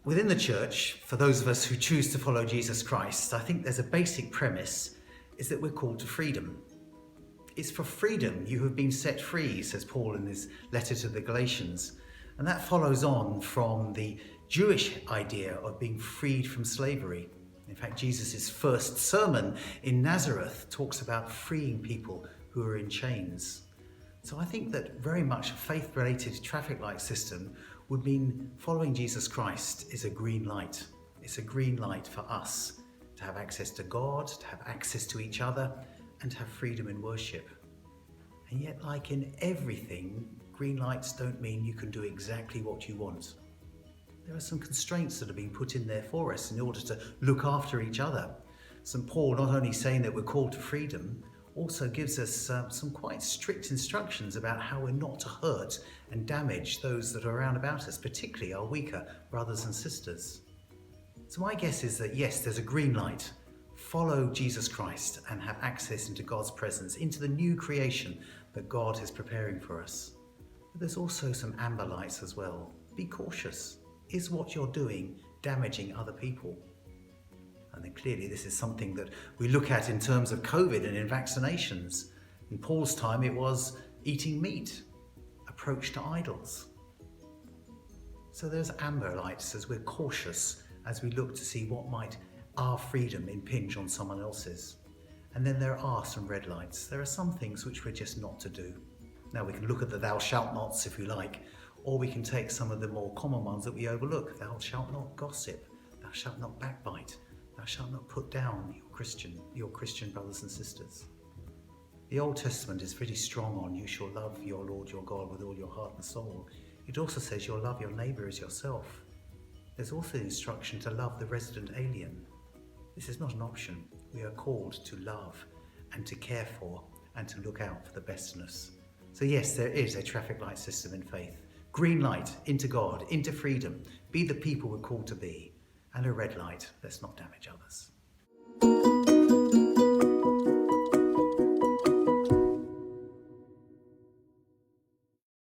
Within the church, for those of us who choose to follow Jesus Christ, I think there's a basic premise, is that we're called to freedom. It's for freedom you have been set free, says Paul in his letter to the Galatians. And that follows on from the Jewish idea of being freed from slavery. In fact, Jesus' first sermon in Nazareth talks about freeing people who are in chains. So I think that very much a faith-related traffic light system would mean following Jesus Christ is a green light. It's a green light for us to have access to God, to have access to each other, and to have freedom in worship. And yet, like in everything, green lights don't mean you can do exactly what you want. There are some constraints that are being put in there for us in order to look after each other. St. Paul not only saying that we're called to freedom, also gives us some quite strict instructions about how we're not to hurt and damage those that are around about us, particularly our weaker brothers and sisters. So my guess is that yes, there's a green light. Follow Jesus Christ and have access into God's presence, into the new creation that God is preparing for us. But there's also some amber lights as well. Be cautious. Is what you're doing damaging other people? And then clearly this is something that we look at in terms of COVID and in vaccinations. In Paul's time it was eating meat, approach to idols. So there's amber lights as we're cautious, as we look to see what might our freedom impinge on someone else's. And then there are some red lights. There are some things which we're just not to do. Now we can look at the thou shalt nots if we like, or we can take some of the more common ones that we overlook. Thou shalt not gossip, thou shalt not backbite, thou shalt not put down your Christian brothers and sisters. The Old Testament is pretty strong on you shall love your Lord your God with all your heart and soul. It also says you'll love your neighbour as yourself. There's also the instruction to love the resident alien. This is not an option. We are called to love and to care for and to look out for the bestness. So yes, there is a traffic light system in faith. Green light, into God, into freedom. Be the people we're called to be. And a red light, let's not damage others.